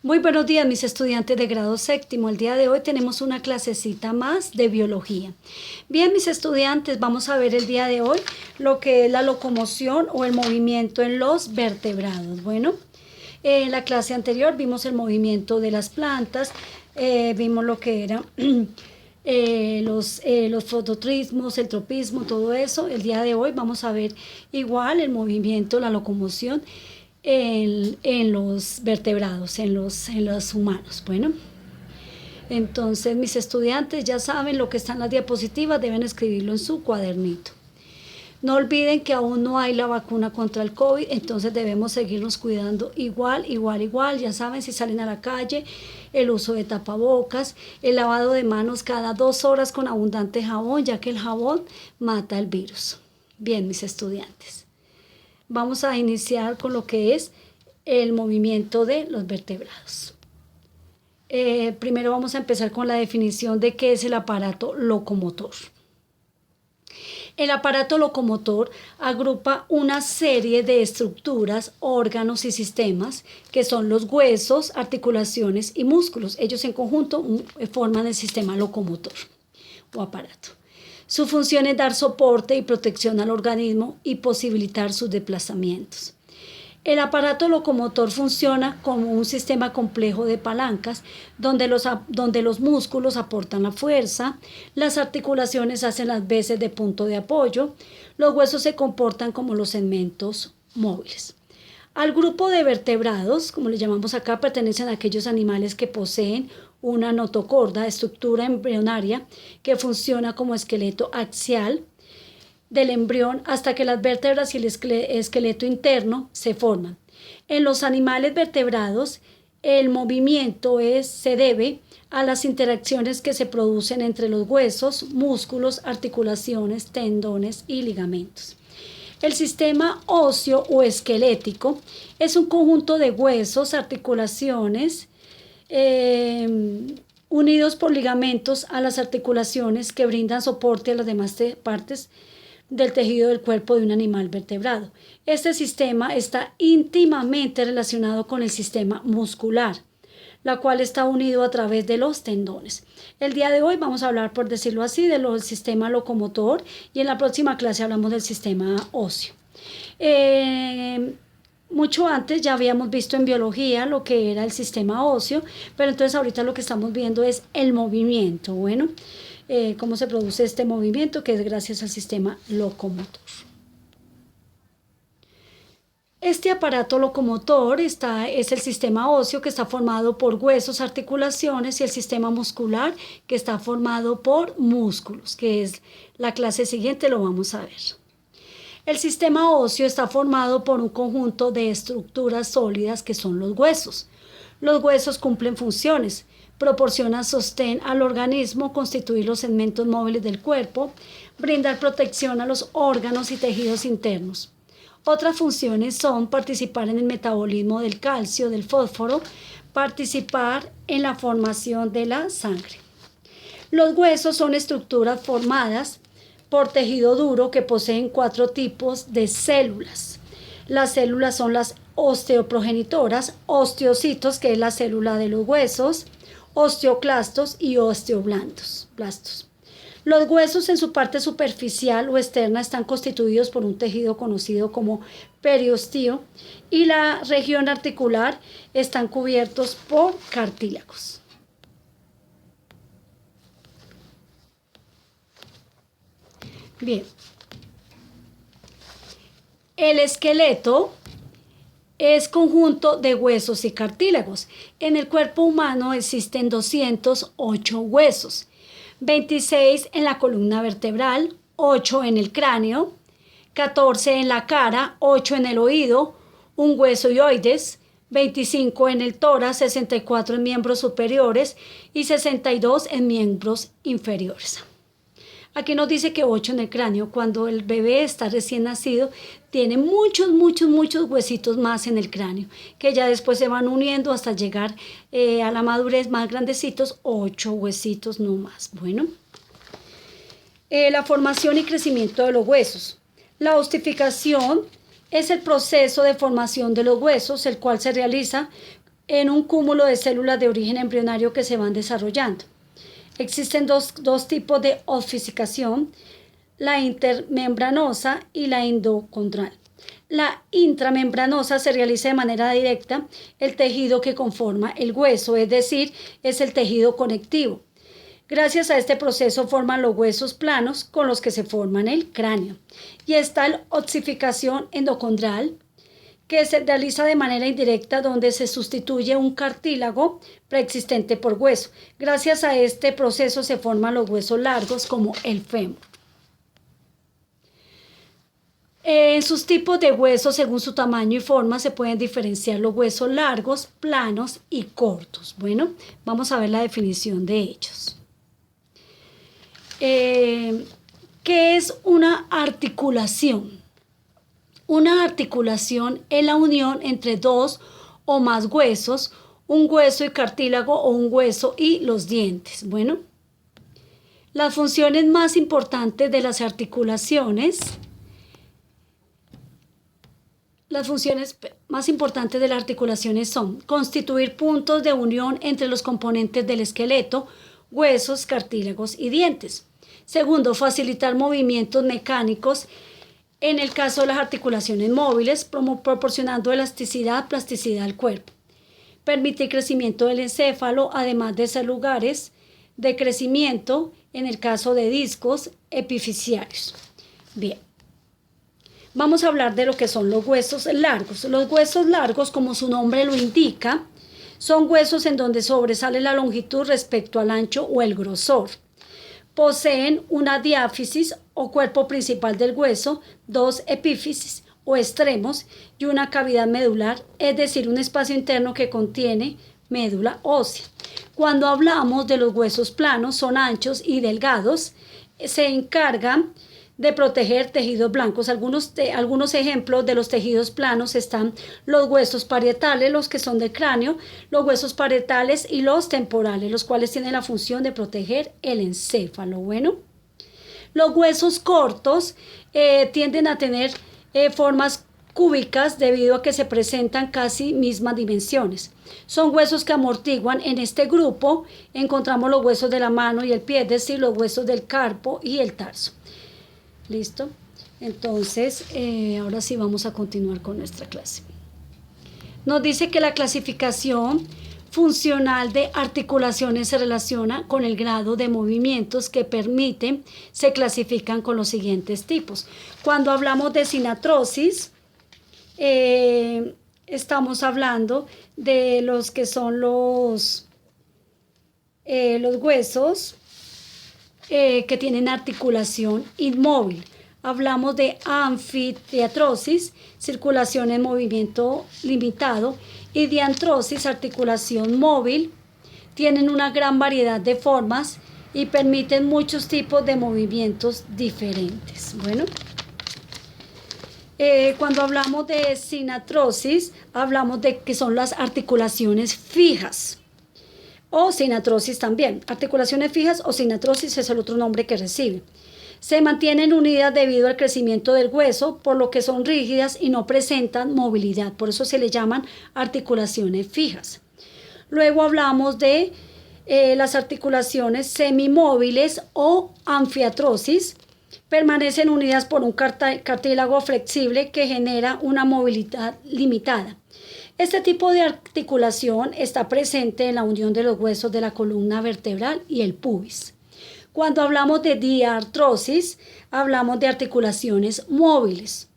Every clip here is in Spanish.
Muy buenos días, mis estudiantes de grado séptimo. El día de hoy tenemos una clasecita más de biología. Bien, mis estudiantes, vamos a ver el día de hoy lo que es la locomoción o el movimiento en los vertebrados. Bueno, en la clase anterior vimos el movimiento de las plantas, vimos lo que era los fototrismos, el tropismo, todo eso. El día de hoy vamos a ver igual el movimiento, la locomoción en los vertebrados, en los humanos. Bueno, entonces mis estudiantes ya saben lo que está en las diapositivas, deben escribirlo en su cuadernito. No olviden que aún no hay la vacuna contra el COVID, entonces debemos seguirnos cuidando igual. Ya saben, si salen a la calle, el uso de tapabocas, el lavado de manos cada 2 horas con abundante jabón, ya que el jabón mata el virus. Bien, mis estudiantes. Vamos a iniciar con lo que es el movimiento de los vertebrados. Primero vamos a empezar con la definición de qué es el aparato locomotor. El aparato locomotor agrupa una serie de estructuras, órganos y sistemas que son los huesos, articulaciones y músculos. Ellos en conjunto forman el sistema locomotor o aparato. Su función es dar soporte y protección al organismo y posibilitar sus desplazamientos. El aparato locomotor funciona como un sistema complejo de palancas donde los músculos aportan la fuerza, las articulaciones hacen las veces de punto de apoyo, los huesos se comportan como los segmentos móviles. Al grupo de vertebrados, como le llamamos acá, pertenecen a aquellos animales que poseen una notocorda, estructura embrionaria que funciona como esqueleto axial del embrión hasta que las vértebras y el esqueleto interno se forman. En los animales vertebrados, el movimiento se debe a las interacciones que se producen entre los huesos, músculos, articulaciones, tendones y ligamentos. El sistema óseo o esquelético es un conjunto de huesos, articulaciones, unidos por ligamentos a las articulaciones que brindan soporte a las demás partes del tejido del cuerpo de un animal vertebrado. Este sistema está íntimamente relacionado con el sistema muscular, la cual está unido a través de los tendones. El día de hoy vamos a hablar, por decirlo así, del sistema locomotor y en la próxima clase hablamos del sistema óseo. Mucho antes ya habíamos visto en biología lo que era el sistema óseo, pero entonces ahorita lo que estamos viendo es el movimiento. Bueno, cómo se produce este movimiento, que es gracias al sistema locomotor. Este aparato locomotor es el sistema óseo, que está formado por huesos, articulaciones, y el sistema muscular, que está formado por músculos, que es la clase siguiente, lo vamos a ver. El sistema óseo está formado por un conjunto de estructuras sólidas que son los huesos. Los huesos cumplen funciones, proporcionan sostén al organismo, constituir los segmentos móviles del cuerpo, brindar protección a los órganos y tejidos internos. Otras funciones son participar en el metabolismo del calcio, del fósforo, participar en la formación de la sangre. Los huesos son estructuras formadas por tejido duro que poseen 4 tipos de células. Las células son las osteoprogenitoras, osteocitos, que es la célula de los huesos, osteoclastos y osteoblastos. Los huesos en su parte superficial o externa están constituidos por un tejido conocido como periostio y la región articular están cubiertos por cartílagos. Bien, el esqueleto es conjunto de huesos y cartílagos. En el cuerpo humano existen 208 huesos, 26 en la columna vertebral, 8 en el cráneo, 14 en la cara, 8 en el oído, un hueso hioides, 25 en el tórax, 64 en miembros superiores y 62 en miembros inferiores. Aquí nos dice que 8 en el cráneo. Cuando el bebé está recién nacido, tiene muchos huesitos más en el cráneo, que ya después se van uniendo hasta llegar a la madurez más grandecitos, 8 huesitos no más. Bueno, la formación y crecimiento de los huesos. La ossificación es el proceso de formación de los huesos, el cual se realiza en un cúmulo de células de origen embrionario que se van desarrollando. Existen dos tipos de osificación, la intermembranosa y la endocondral. La intramembranosa se realiza de manera directa el tejido que conforma el hueso, es decir, es el tejido conectivo. Gracias a este proceso forman los huesos planos con los que se forman el cráneo. Y está la osificación endocondral, que se realiza de manera indirecta donde se sustituye un cartílago preexistente por hueso. Gracias a este proceso se forman los huesos largos como el fémur. En sus tipos de huesos, según su tamaño y forma, se pueden diferenciar los huesos largos, planos y cortos. Bueno, vamos a ver la definición de ellos. ¿Qué es una articulación? Una articulación es la unión entre dos o más huesos, un hueso y cartílago o un hueso y los dientes. Bueno, las funciones más importantes de las articulaciones son constituir puntos de unión entre los componentes del esqueleto, huesos, cartílagos y dientes. Segundo, facilitar movimientos mecánicos en el caso de las articulaciones móviles, proporcionando elasticidad, plasticidad al cuerpo. Permitir crecimiento del encéfalo, además de ser lugares de crecimiento en el caso de discos epifisiarios. Bien. Vamos a hablar de lo que son los huesos largos. Los huesos largos, como su nombre lo indica, son huesos en donde sobresale la longitud respecto al ancho o el grosor. Poseen una diáfisis o cuerpo principal del hueso, dos epífisis o extremos y una cavidad medular, es decir, un espacio interno que contiene médula ósea. Cuando hablamos de los huesos planos, son anchos y delgados, se encargan de proteger tejidos blancos. Algunos ejemplos de los tejidos planos están los huesos parietales, los que son del cráneo, los huesos parietales y los temporales, los cuales tienen la función de proteger el encéfalo. Bueno, los huesos cortos tienden a tener formas cúbicas debido a que se presentan casi mismas dimensiones. Son huesos que amortiguan. En este grupo encontramos los huesos de la mano y el pie, es decir, los huesos del carpo y el tarso. ¿Listo? Entonces, ahora sí vamos a continuar con nuestra clase. Nos dice que la clasificación funcional de articulaciones se relaciona con el grado de movimientos que permiten, se clasifican con los siguientes tipos. Cuando hablamos de sinatrosis, estamos hablando de los que son los huesos que tienen articulación inmóvil. Hablamos de anfiteatrosis, circulación en movimiento limitado, y diantrosis, articulación móvil. Tienen una gran variedad de formas y permiten muchos tipos de movimientos diferentes. Bueno, cuando hablamos de sinatrosis, hablamos de que son las articulaciones fijas. O sinatrosis también. Articulaciones fijas o sinatrosis es el otro nombre que recibe. Se mantienen unidas debido al crecimiento del hueso, por lo que son rígidas y no presentan movilidad. Por eso se le llaman articulaciones fijas. Luego hablamos de las articulaciones semimóviles o anfiartrosis. Permanecen unidas por un cartílago flexible que genera una movilidad limitada. Este tipo de articulación está presente en la unión de los huesos de la columna vertebral y el pubis. Cuando hablamos de diartrosis, hablamos de articulaciones móviles.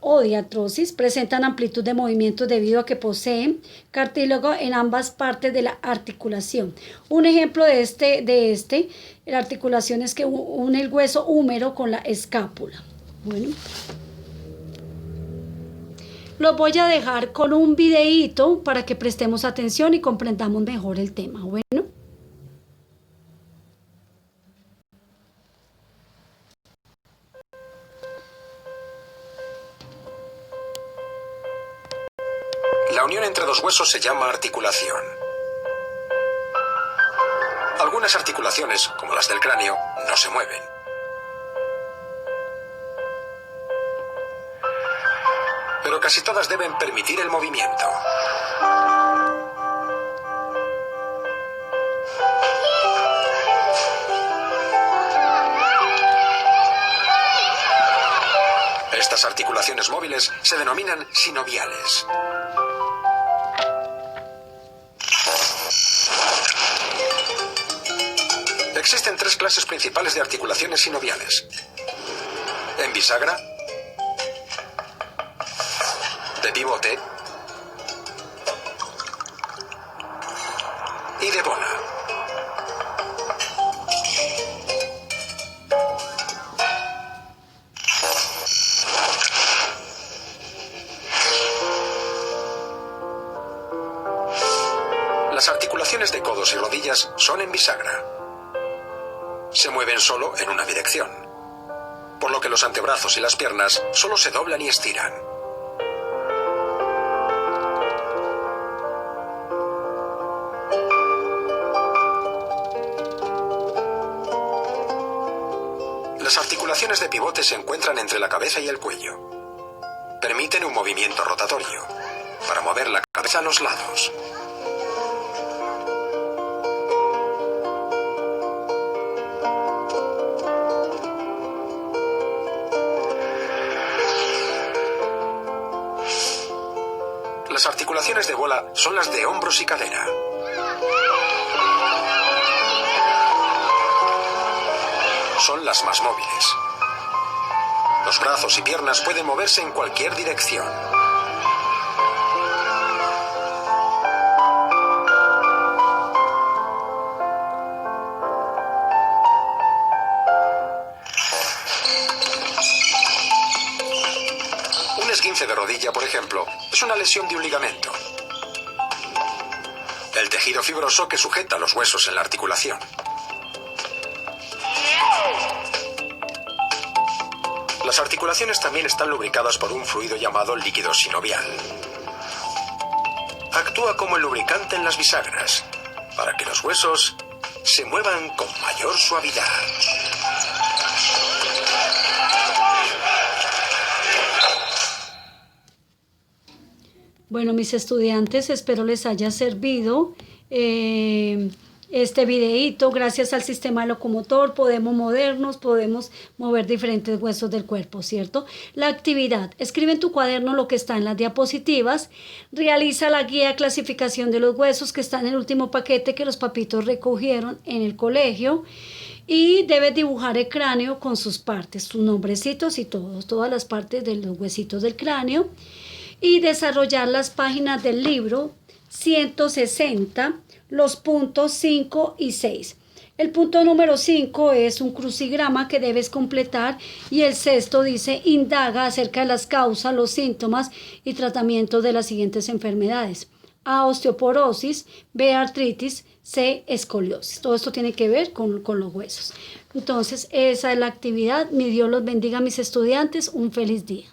O diartrosis presentan amplitud de movimiento debido a que poseen cartílago en ambas partes de la articulación. Un ejemplo de la articulación es que une el hueso húmero con la escápula. Bueno, los voy a dejar con un videíto para que prestemos atención y comprendamos mejor el tema. Bueno. La unión entre dos huesos se llama articulación. Algunas articulaciones, como las del cráneo, no se mueven. pero casi todas deben permitir el movimiento. Estas articulaciones móviles se denominan sinoviales. Existen tres clases principales de articulaciones sinoviales: en bisagra, de pivote y de bola. Las articulaciones de codos y rodillas son en bisagra. Se mueven solo en una dirección, por lo que los antebrazos y las piernas solo se doblan y estiran. Las articulaciones de pivote se encuentran entre la cabeza y el cuello. Permiten un movimiento rotatorio para mover la cabeza a los lados. Las articulaciones de bola son las de hombros y cadera. Son las más móviles. Los brazos y piernas pueden moverse en cualquier dirección. Un esguince de rodilla, por ejemplo, es una lesión de un ligamento, el tejido fibroso que sujeta los huesos en la articulación. Las articulaciones también están lubricadas por un fluido llamado líquido sinovial. Actúa como el lubricante en las bisagras, para que los huesos se muevan con mayor suavidad. Bueno, mis estudiantes, espero les haya servido este videíto. Gracias al sistema locomotor podemos movernos, podemos mover diferentes huesos del cuerpo, ¿cierto? La actividad: escribe en tu cuaderno lo que está en las diapositivas, realiza la guía de clasificación de los huesos que está en el último paquete que los papitos recogieron en el colegio, y debes dibujar el cráneo con sus partes, sus nombrecitos y todas las partes de los huesitos del cráneo, y desarrollar las páginas del libro 160, los puntos 5 y 6. El punto número 5 es un crucigrama que debes completar, y el sexto dice: indaga acerca de las causas, los síntomas y tratamientos de las siguientes enfermedades: A, osteoporosis; B, artritis; C, escoliosis. Todo esto tiene que ver con los huesos. Entonces, esa es la actividad. Mi Dios los bendiga, mis estudiantes. Un feliz día.